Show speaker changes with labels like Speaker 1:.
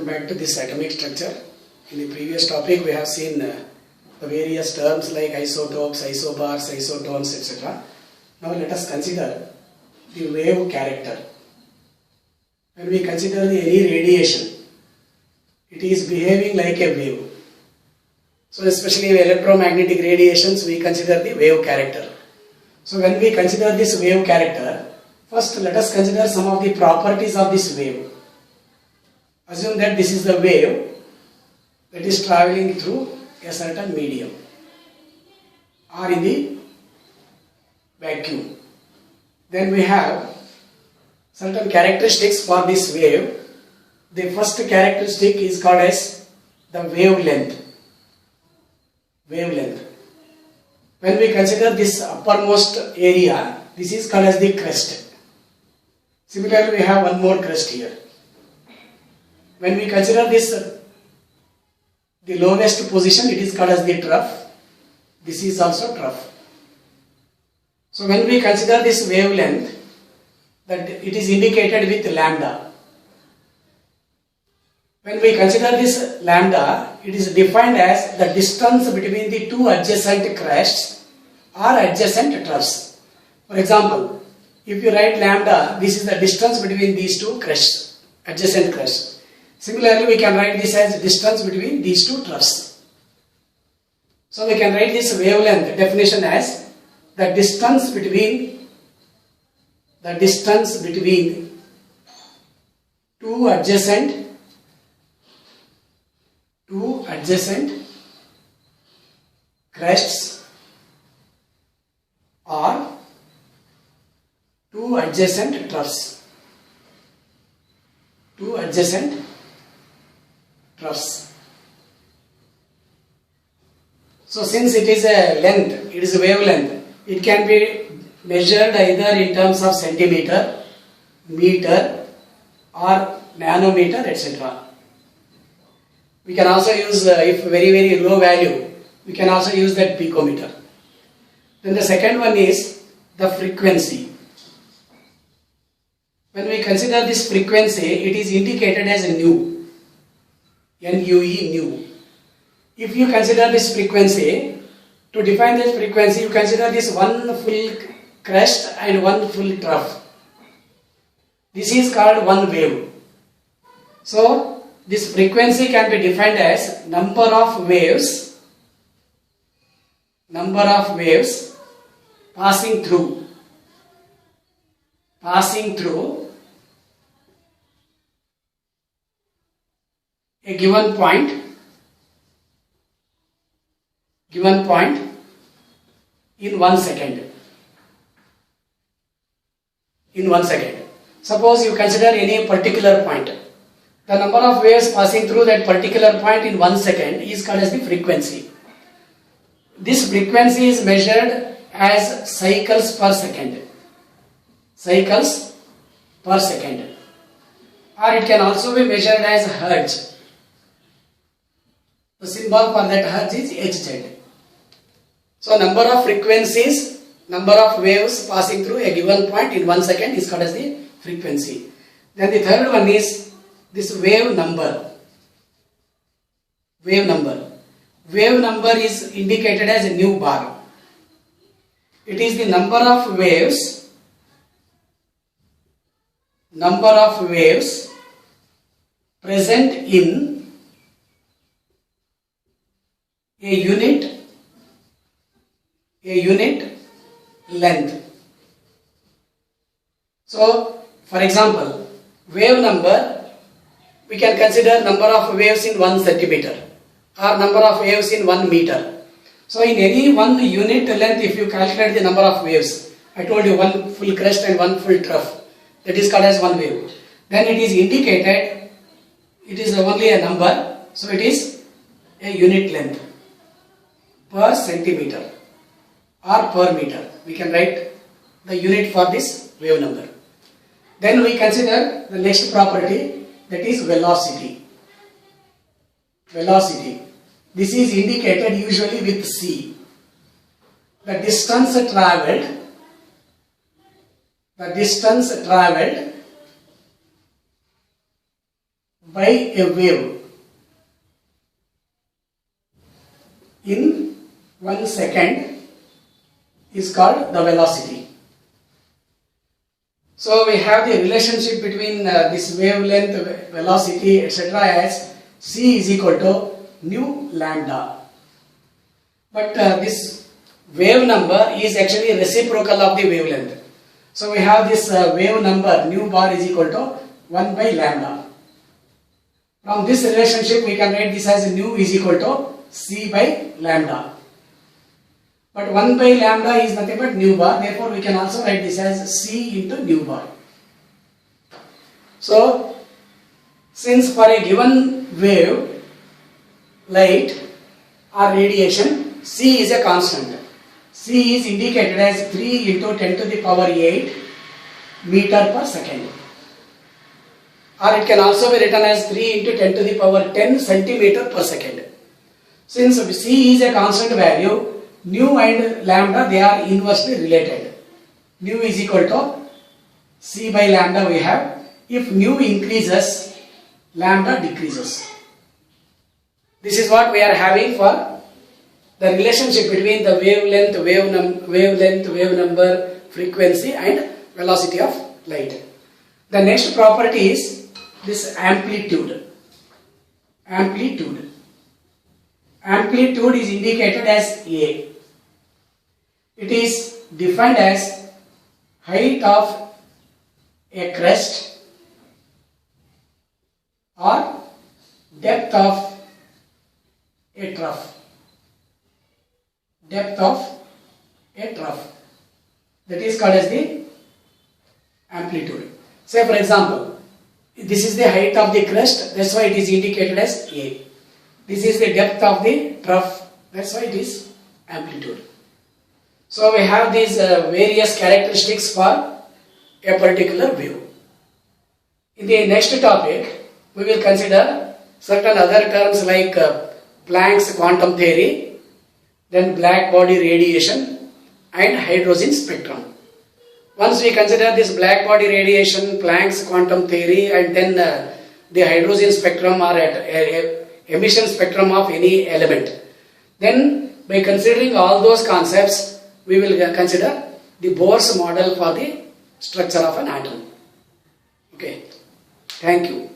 Speaker 1: Welcome back to this atomic structure. In the previous topic we have seen the various terms like isotopes, isobars, isotones, etc. Now let us consider the wave character. When we consider any radiation, it is behaving like a wave. So especially electromagnetic radiations, we consider the wave character. So when we consider this wave character, first let us consider some of the properties of this wave. Assume that this is the wave that is traveling through a certain medium or in the vacuum. Then we have certain characteristics for this wave. The first characteristic is called as the wavelength. Wavelength. When we consider this uppermost area, this is called as the crest. Similarly, we have one more crest here. When we consider this, the lowest position, it is called as the trough. This is also trough. So when we consider this wavelength, that it is indicated with lambda. When we consider this lambda, it is defined as the distance between the two adjacent crests or adjacent troughs. For example, if you write lambda, this is the distance between these two crests, adjacent crests. Similarly, we can write this as distance between these two troughs. So we can write this wavelength definition as the distance between two adjacent crests or two adjacent troughs. So since it is a length, it is a wavelength, it can be measured either in terms of centimeter, meter or nanometer, etc. We can also use, if very low value, we can also use that picometer. Then the second one is the frequency. When we consider this frequency, it is indicated as nu, N-U-E, nu. If you consider this frequency, to define this frequency, you consider this one full crest and one full trough. This is called one wave. So, this frequency can be defined as number of waves passing through a given point in 1 second. Suppose you consider any particular point. The number of waves passing through that particular point in 1 second is called as the frequency. This frequency is measured as cycles per second. Or it can also be measured as hertz. The symbol for that hertz is Hz. So number of frequencies, number of waves passing through a given point in 1 second is called as the frequency. Then the third one is this wave number. Wave number is indicated as a nu bar. It is the number of waves present in a unit length. So, for example, wave number, we can consider number of waves in 1 centimeter or number of waves in 1 meter. So, in any one unit length, if you calculate the number of waves, I told you one full crest and one full trough, that is called as one wave. Then it is indicated, it is only a number, so it is a unit length per centimeter or per meter. We can write the unit for this wave number. Then we consider the next property, that is velocity. This is indicated usually with c. The distance traveled by a wave in 1 second is called the velocity. So we have the relationship between this wavelength, velocity, etc. as c is equal to nu lambda. But this wave number is actually reciprocal of the wavelength. So we have this wave number nu bar is equal to 1 by lambda. From this relationship we can write this as nu is equal to c by lambda. But 1 by lambda is nothing but nu bar, therefore we can also write this as c into nu bar. So since for a given wave, light or radiation, c is a constant. C is indicated as 3 into 10 to the power 8 meter per second. Or it can also be written as 3 into 10 to the power 10 centimeter per second. Since C is a constant value, nu and lambda, they are inversely related. Nu is equal to C by lambda we have. If nu increases, lambda decreases. This is what we are having for the relationship between the wavelength, wave number, frequency and velocity of light. The next property is this amplitude. Amplitude is indicated as A. It is defined as height of a crest or depth of a trough. Depth of a trough. That is called as the amplitude. Say for example, this is the height of the crest, that's why it is indicated as A. This is the depth of the trough, that's why it is amplitude. So we have these various characteristics for a particular wave. In the next topic, we will consider certain other terms like Planck's quantum theory, then black body radiation and hydrogen spectrum. Once we consider this black body radiation, Planck's quantum theory and then the hydrogen spectrum or emission spectrum of any element, then by considering all those concepts, we will consider the Bohr's model for the structure of an atom. Okay, thank you.